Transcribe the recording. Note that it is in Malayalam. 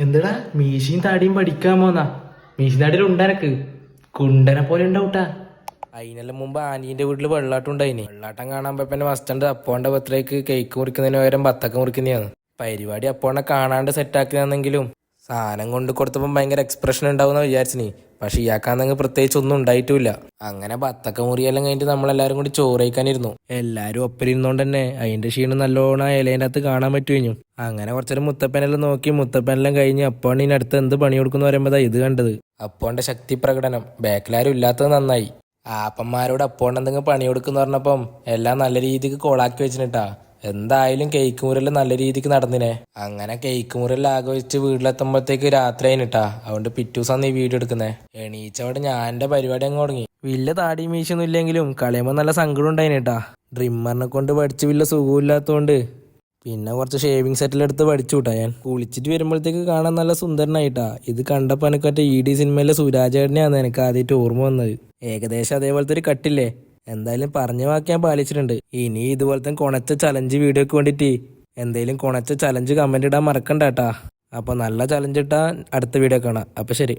എന്തെടാ മീശയും താടിയും പഠിക്കാൻ പോന്നാ? മീശയും താടിയിൽ ഉണ്ടനക്ക് കുണ്ടനെ പോലെ ഉണ്ടാവൂട്ടാ. അതിനെല്ലാം മുമ്പ് ആനീന്റെ വീട്ടില് വെള്ളാട്ടം ഉണ്ടായിനി. വെള്ളാട്ടം കാണാൻ പോയപ്പോ ഫസ്റ്റ് അപ്പോന്റെ ബർത്ത്ഡേക്ക് കേക്ക് മുറിക്കുന്നതിന് പകരം ബത്തക്ക മുറിക്കുന്നതാണ് പരിപാടി. അപ്പോനെ കാണാണ്ട് സെറ്റാക്കിയാണെങ്കിലും സാധനം കൊണ്ട് കൊടുത്തപ്പോൾ ഭയങ്കര എക്സ്പ്രഷൻ ഉണ്ടാവുന്ന വിചാരിച്ചിനി. പക്ഷെ ഇയാൾക്കാണെങ്കിൽ പ്രത്യേകിച്ച് ഒന്നും ഉണ്ടായിട്ടില്ല. അങ്ങനെ ബത്തക്ക മുറിയെല്ലാം കഴിഞ്ഞിട്ട് നമ്മളെല്ലാരും കൂടി ചോറ് കഴിക്കാനിരുന്നു. എല്ലാരും ഒപ്പരിരുന്നോണ്ട് തന്നെ അതിന്റെ ക്ഷീണം നല്ലോണം ഇലേന്റെ അകത്ത് കാണാൻ പറ്റുകഴിഞ്ഞു. അങ്ങനെ കുറച്ചേരം മുത്തപ്പനെല്ലാം നോക്കി മുത്തപ്പനെല്ലാം കഴിഞ്ഞ് അപ്പോണ് ഇനി അടുത്ത് എന്ത് പണി കൊടുക്കുന്ന പറയുമ്പോ ഇത് കണ്ടത് അപ്പോന്റെ ശക്തി പ്രകടനം. ബാക്കിലാരും ഇല്ലാത്തത് നന്നായി. ആപ്പന്മാരോട് അപ്പോണ്ട് എന്തെങ്കിലും പണി കൊടുക്കുന്ന പറഞ്ഞപ്പം എല്ലാം നല്ല രീതിക്ക് കോളാക്കി വെച്ചിട്ടാ. എന്തായാലും കേക്ക് മുറിയെല്ലാം നല്ല രീതിക്ക് നടന്നിനെ. അങ്ങനെ കേക്ക് മുറിയെല്ലാം ആഘോഷിച്ച് വീട്ടിലെത്തുമ്പോഴത്തേക്ക് രാത്രി ആയിട്ടാ. അതുകൊണ്ട് പിറ്റൂസാണ് ഈ വീഡിയോ എടുക്കുന്നേ. എണീച്ചവിടെ ഞാൻ എന്റെ പരിപാടി അങ്ങ് തുടങ്ങി. വലിയ താടി മീശൊന്നും ഇല്ലെങ്കിലും കളയുമ്പോൾ നല്ല സങ്കടം ഉണ്ടായിട്ടാ. ഡ്രിമ്മറിനെ കൊണ്ട് പഠിച്ച് വലിയ സുഖമില്ലാത്തതുകൊണ്ട് പിന്നെ കുറച്ച് ഷേവിങ് സെറ്റിലെടുത്ത് പഠിച്ചു വിട്ടാ. ഞാൻ കുളിച്ചിട്ട് വരുമ്പോഴത്തേക്ക് കാണാൻ നല്ല സുന്ദരനായിട്ടാ. ഇത് കണ്ടപ്പോൾ എനിക്ക് മറ്റേ ED സിനിമയിലെ സുരാജേട്ടനെയാണ് എനിക്ക് ആദ്യമായിട്ട് ഓർമ്മ വന്നത്. ഏകദേശം അതേപോലത്തെ ഒരു കട്ടില്ലേ. എന്തായാലും പറഞ്ഞ വാക്ക് ഞാൻ പാലിച്ചിട്ടുണ്ട്. ഇനി ഇതുപോലത്തെ കൊണച്ച ചലഞ്ച് വീഡിയോക്ക് വേണ്ടിയിട്ട് എന്തെങ്കിലും കൊണച്ച ചലഞ്ച് കമന്റ് ഇടാൻ മറക്കണ്ട കേട്ടാ. അപ്പൊ നല്ല ചലഞ്ച് ഇട്ടാ അടുത്ത വീഡിയോ കാണാം. അപ്പൊ ശരി.